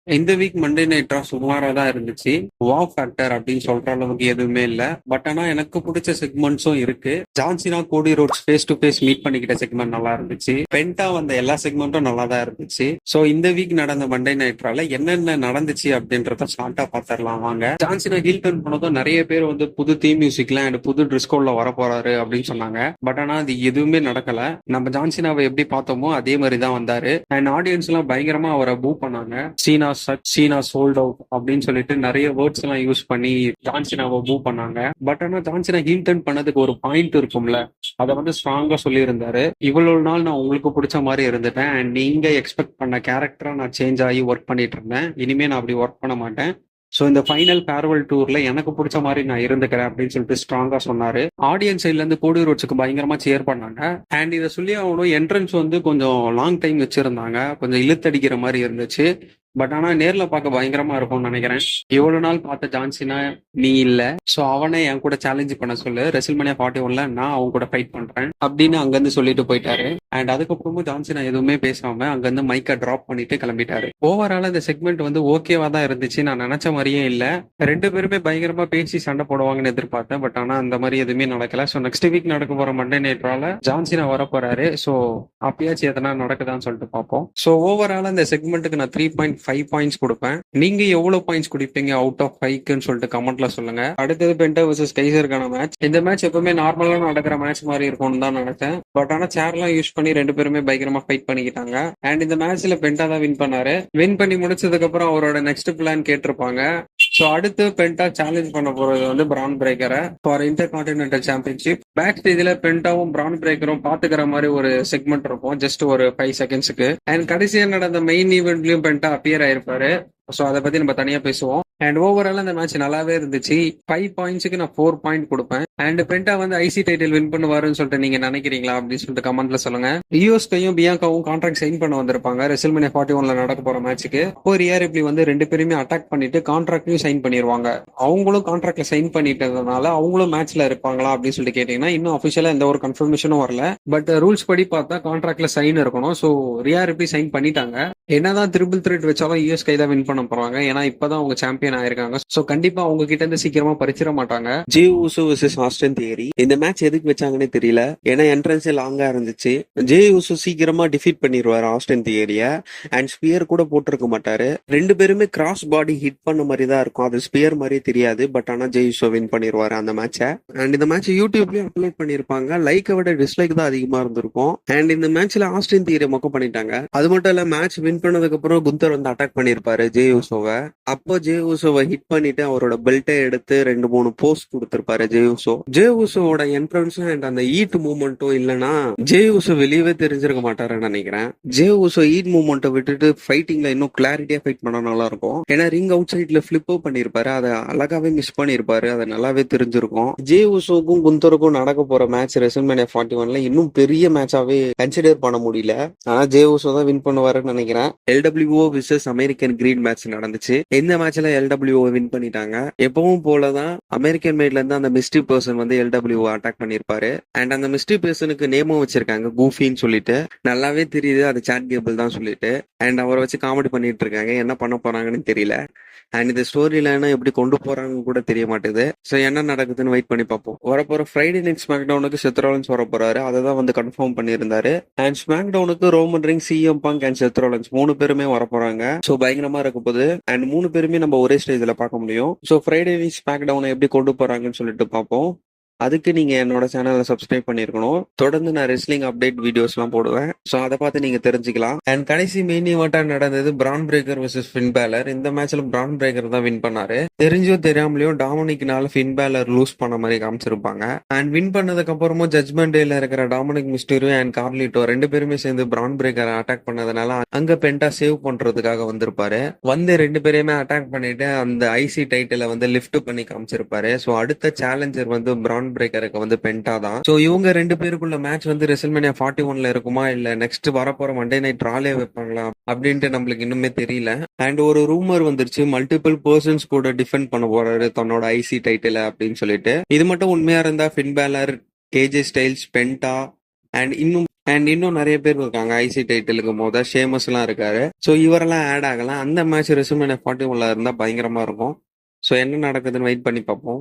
இந்த week Monday night ரா சுமாரா தான் இருந்துச்சு. வாவ் ஃபேக்டர் அப்படின்னு சொல்ற அளவுக்கு எதுவுமே இல்ல. பட் ஆனா எனக்கு பிடிச்ச செக்மெண்ட்ஸும் இருக்கு. John Cena Cody Rhodes face to face meet பண்ணிக்கிட்ட செக்மெண்ட் நல்லா இருந்துச்சு. பென்டா வந்த எல்லா செக்மெண்ட்டும் நல்லா தான் இருந்துச்சு. சோ இந்த வீக் நடந்த மண்டே நைட்ரால என்னென்ன நடந்துச்சு அப்படின்றத ஷார்ட்டா பாத்திரலாம் வாங்க. ஜான்சினா ஹீல் டர்ன் பண்ணதும் நிறைய பேர் வந்து புது தீம் மியூசிக்ல அண்ட் புது ட்ரெஸ் கோட்ல வர போறாரு அப்படின்னு சொன்னாங்க. பட் ஆனா அது எதுவுமே நடக்கல. நம்ம ஜான்சினாவை எப்படி பார்த்தோமோ அதே மாதிரி தான் வந்தாரு. அண்ட் ஆடியன்ஸ் எல்லாம் பயங்கரமா அவரை பூ பண்ணாங்க. சீனா சச், சீனா சோல்ட் அவுட் அப்படின்னு சொல்லிட்டு நிறைய வேர்ட்ஸ் எல்லாம் யூஸ் பண்ணி ஜான்சினாவை மூவ் பண்ணாங்க. பட் ஆனா ஜான்சினா ஹீல் டர்ன் பண்ணதுக்கு ஒரு பாயிண்ட் இருக்கும்ல, அதை வந்து ஸ்ட்ராங்கா சொல்லியிருந்தாரு. இவ்வளவு நாள் நான் உங்களுக்கு பிடிச்ச மாதிரி இருந்துட்டேன் அண்ட் நீங்க எக்ஸ்பெக்ட் பண்ண கேரக்டரா நான் சேஞ்ச் ஆகி ஒர்க் பண்ணிட்டு இருந்தேன். இனிமே நான் அப்படி ஒர்க் பண்ண மாட்டேன். சோ இந்த ஃபைனல் ஃபேர்வெல் டூர்ல எனக்கு பிடிச்ச மாதிரி நான் இருந்துக்கிறேன் அப்படின்னு சொல்லிட்டு ஸ்ட்ராங்கா சொன்னாரு. ஆடியன்ஸ் சைட்ல இருந்து கோடி ரோட்ஸுக்கு பயங்கரமா சேர் பண்ணாங்க. அண்ட் இதை சொல்லி அவனும் என்ட்ரன்ஸ் வந்து கொஞ்சம் லாங் டைம் வச்சிருந்தாங்க, கொஞ்சம் இழுத்தடிக்கிற மாதிரி இருந்துச்சு. பட் ஆனா நேர்ல பார்க்க பயங்கரமா இருக்கும்னு நினைக்கிறேன். இவ்வளவு நாள் பார்த்த ஜான்சினா நீ இல்ல, சோ அவனை என் கூட சேலஞ்ச் பண்ண சொல்லு, ரெசில்மேனியா 41ல நான் அவங்க கூட ஃபைட் பண்றேன் அப்படின்னு அங்கிருந்து சொல்லிட்டு போயிட்டாரு. அண்ட் அதுக்கப்புறமும் ஜான்சினா எதுவுமே பேசாம அங்கிருந்து மைக்கை டிராப் பண்ணிட்டு கிளம்பிட்டாரு. ஓவரால் இந்த செக்மெண்ட் வந்து ஓகேவா தான் இருந்துச்சு, நான் நினைச்ச மாதிரியே இல்ல. ரெண்டு பேருமே பயங்கரமா பேசி சண்டை போடுவாங்கன்னு எதிர்பார்த்தேன். பட் ஆனா அந்த மாதிரி எதுவுமே நடக்கல. சோ நெக்ஸ்ட் வீக் நடக்க போற மண்டே நைட்ரால ஜான்சினா வர போறாரு. சோ அப்பயாச்சும் எதனா நடக்குதான்னு சொல்லிட்டு பார்ப்போம். சோ ஓவரால் இந்த செக்மெண்ட்டுக்கு நான் 3.5 பாயிண்ட்ஸ் கொடுப்பேன். நீங்க எவ்வளவு பாயிண்ட்ஸ் கொடுப்பீங்க அவுட் ஆஃப் 5ன்னு சொல்லிட்டு கமெண்ட்ல சொல்லுங்க. அடுத்தது பென்டா வர்சஸ் கைசருக்கான மேட்ச். இந்த மேட்ச் எப்பவுமே நார்மலா நடக்கிற மேட்ச் மாதிரி இருக்கும்னு தான் நினைச்சேன். பட் ஆனா சேர்லாம் யூஸ் பண்ணி ரெண்டு பேருமே பயங்கரமா ஃபைட் பண்ணிக்கிட்டாங்க. அண்ட் இந்த மேட்ச்ல பென்டா தான் வின் பண்ணாரு. வின் பண்ணி முடிச்சதுக்கு அப்புறம் அவரோட நெக்ஸ்ட் பிளான் கேட்டிருப்பாங்க. சோ அடுத்து பென்டா சேலஞ்ச் பண்ண போறது வந்து பிரான் பிரேக்கரை for intercontinental championship. Back ஸ்டேஜ்ல பென்டாவும் பிரான் பிரேக்கரும் பாத்துக்கிற மாதிரி ஒரு செக்மெண்ட் இருக்கும், ஜஸ்ட் ஒரு 5 செகண்ட்ஸ்க்கு. அண்ட் கடைசியா நடந்த மெயின் ஈவெண்ட்லயும் பென்டா அப்பியர் ஆயிருப்பாரு. சோ அதை பத்தி நம்ம தனியா பேசுவோம். அண்ட் ஓவரால் அந்த மேட்ச் நல்லாவே இருந்துச்சு. 5 பாயிண்ட்ஸுக்கு நான் 4 பாயிண்ட் கொடுப்பேன். அண்ட் பென்டா வந்து ஐசி டைட்டில் வின் பண்ணுவாருன்னு சொல்லிட்டு நீங்க நினைக்கிறீங்களா அப்படின்னு சொல்லிட்டு கமெண்ட்ல சொல்லுங்க. யூஎஸ்கையும் பியாங்காவும் கான்ட்ராக்ட் சைன் பண்ண வந்திருப்பாங்க ரெசில்மேனியா 41ல நடக்க போற மேட்ச்சுக்கு. அப்போ ரியா ரிப்ளி வந்து ரெண்டு பேருமே அட்டாக் பண்ணிட்டு கான்ட்ராக்டையும் சைன் பண்ணிடுவாங்க. அவங்களும் கான்ட்ராக்ட்ல சைன் பண்ணிட்டதுனால அவங்களும் மேட்ச்ல இருப்பாங்களா அப்படின்னு சொல்லிட்டு கேட்டீங்கன்னா இன்னும் அபிஷியலா எந்த ஒரு கன்ஃபர்மேஷனும் வரல. பட் ரூல்ஸ் படி பார்த்தா கான்ட்ராக்ட்ல சைன் இருக்கணும். சோ ரியா ரிப்ளி சைன் பண்ணிட்டாங்க. என்னதான் ட்ரிபிள் த்ரெட் வச்சாலும் யூஎஸ்கை தான் வின் பண்ண போறாங்க. ஏன்னா இப்பதான் அவங்க சாம்பியன் ஆயிருக்காங்க. சோ கண்டிப்பா அவங்க கிட்ட இருந்து சீக்கிரமா பறிச்சிட மாட்டாங்க. J Uso vs Aston theory. இந்த மேட்ச் எதுக்கு வச்சாங்கன்னே தெரியல. ஏன்னா என்ட்ரன்ஸ் லாங்கா இருந்துச்சு. ஜே ஊசோ சீக்கிரமா டிஃபீட் பண்ணிடுவாரு ஆஸ்டன் தியரிய. அண்ட் ஸ்பியர் கூட போட்டிருக்க மாட்டாரு. ரெண்டு பேருமே கிராஸ் பாடி ஹிட் பண்ண மாதிரி தான் இருக்கும், அது ஸ்பியர் மாதிரி தெரியாது. பட் ஆனா ஜே ஊசோ வின் பண்ணிடுவாரு அந்த மேட்ச. அண்ட் இந்த மேட்ச் யூடியூப்லயும் அப்லோட் பண்ணிருப்பாங்க. லைக்கை விட டிஸ்லைக் தான் அதிகமா இருந்திருக்கும். அண்ட் இந்த மேட்ச்ல ஆஸ்டன் தியரிய மொக்க பண்ணிட்டாங்க. அது மட்டும் இல்ல, மேட்ச் வின் பண்ணதுக்கு அப்புறம் குந்தர் வந்து அட்டாக் பண்ணிருப்பாரு ஜே ஊசோவை. அப்போ ஜே ஊசோவை ஹிட் பண்ணிட்டு அவரோட பெல்ட்டை எடுத்து 2-3 போஸ்ட் கொடுத்திருப்பாரு ஜே ஊசோ. ஜே ஊசோவோட என்ட்ரன்ஸும் அண்ட் அந்த ஈட் மூவ்மெண்ட்டும் இல்லைன்னா ஜே ஊசோ வெளியவே தெரிஞ்சிருக்க மாட்டாருன்னு நினைக்கிறேன். ஜே ஊசோ ஈட் மூவ்மெண்ட்டை விட்டுட்டு ஃபைட்டிங்ல இன்னும் கிளாரிட்டியா ஃபைட் பண்ண நல்லா இருக்கும். ஏன்னா ரிங் அவுட் சைட்ல பிளிப்போ பண்ணிருப்பாரு, அதை அழகாவே மிஸ் பண்ணிருப்பாரு, அதை நல்லாவே தெரிஞ்சிருக்கும். ஜே ஊசோக்கும் குந்தருக்கும் நடக்க போற மேட்ச் ரெசில்மேனியா 41ல இன்னும் பெரிய மேட்சாவே கன்சிடர் பண்ண முடியல. ஆனா ஜே ஊசோ தான் வின் பண்ணுவாருன்னு நினைக்கிறேன். எல்டபிள்யூஓ vs அமெரிக்கன் கிரீட் மேட்ச் நடந்துச்சு. இந்த மேட்ச்ல எல்டபிள்யூஓ வின் பண்ணிட்டாங்க. எப்பவும் போலதான் அமெரிக்கன் மேட்ல இருந்து அந்த மிஸ்டி பர்சன் வந்து எல்டபிள்யூஓ அட்டாக் பண்ணிருப்பாரு. அண்ட் அந்த மிஸ்டி பர்சனுக்கு நேமும் வச்சிருக்காங்க கூஃபின்னு சொல்லிட்டு. நல்லாவே தெரியுது அது சாட் கேபிள் தான் சொல்லிட்டு. அண்ட் அவரை வச்சு காமெடி பண்ணிட்டு இருக்காங்க. என்ன பண்ண போறாங்கன்னு தெரியல. அண்ட் இந்த ஸ்டோரி லைனை எப்படி கொண்டு போறாங்கன்னு கூட தெரிய மாட்டேது. சோ என்ன நடக்குதுன்னு வெயிட் பண்ணி பார்ப்போம். வரப்போற ஃப்ரைடே நைட் ஸ்மாக் டவுனுக்கு செத் ராலின்ஸ் வர போறாரு, அதை தான் வந்து கன்ஃபார்ம் பண்ணியிருந்தாரு. அண்ட் ஸ்மாக் டவுனுக்கு Roman Reigns, CM Punk and Seth Rollins 3 பேருமே வர போறாங்க. சோ பயங்கரமா இருக்க போகுது. அண்ட் 3 பேருமே நம்ம ஒரே ஸ்டேஜ்ல பார்க்க முடியும். சோ ஃப்ரைடே நைட் ஸ்மாக் டவுனை எப்படி கொண்டு போறாங்கன்னு சொல்லிட்டு பார்ப்போம். அதுக்கு நீங்க என்னோட சேனலை சப்ஸ்கிரைப் பண்ணிருக்கணும். தொடர்ந்து நான் ரெஸ்லிங் அப்டேட் வீடியோஸ் எல்லாம் போடுவேன். சோ அதை பார்த்து நீங்க தெரிஞ்சுக்கலாம். அண்ட் கடைசி மெயின் ஈவெண்டா நடந்தது பிரான் பிரேக்கர் vs ஃபின் பேலர். இந்த மேட்ச்ல பிரான் பிரேக்கர் தான் வின் பண்ணாரு. தெரிஞ்சோ தெரியாமலையும் டாமினிக்னால ஃபின் பேலர் லூஸ் பண்ண மாதிரி காமிச்சிருப்பாங்க. அண்ட் வின் பண்ணதுக்கு அப்புறமும் ஜட்மெண்ட் டேல இருக்கிற டாமினிக் மிஸ்டீரியோ அண்ட் கார்லிட்டோ ரெண்டு பேருமே சேர்ந்து பிரான் பிரேக்கரை அட்டாக் பண்ணதுனால அங்க பென்டா சேவ் பண்றதுக்காக வந்திருப்பாரு. வந்து ரெண்டு பேரையுமே அட்டாக் பண்ணிட்டு அந்த ஐசி டைட்டில வந்து லிஃப்ட் பண்ணி காமிச்சிருப்பாரு. சோ அடுத்த சேலஞ்சர் வந்து பிரான் பிரேக்கருக்கு வந்து பென்டா தான். சோ இவங்க ரெண்டு பேருக்குள்ள மேட்ச் வந்து ரெசில்மேனியா 41ல இருக்குமா இல்ல நெக்ஸ்ட் வரப்போற மண்டே நைட் ராலே வைப்பாங்களா அப்படின்ட்டு நம்மளுக்கு இன்னுமே தெரியல. அண்ட் ஒரு ரூமர் வந்துருச்சு, மல்டிபிள் பர்சன்ஸ் கூட டிஃபெண்ட் பண்ண போறாரு தன்னோட ஐசி டைட்டில அப்படின்னு சொல்லிட்டு. இது மட்டும் உண்மையா இருந்தா Finn Balor, AJ Styles, Penta and இன்னும் அண்ட் இன்னும் நிறைய பேர் இருக்காங்க ஐசி டைட்டிலுக்கு மோத ஷேமஸ் எல்லாம் இருக்காரு. ஸோ இவரெல்லாம் ஆட் ஆகலாம். அந்த மேட்ச் ரெசுமென 41 இருந்தா பயங்கரமா இருக்கும். ஸோ என்ன நடக்குதுன்னு வெயிட் பண்ணி பார்ப்போம்.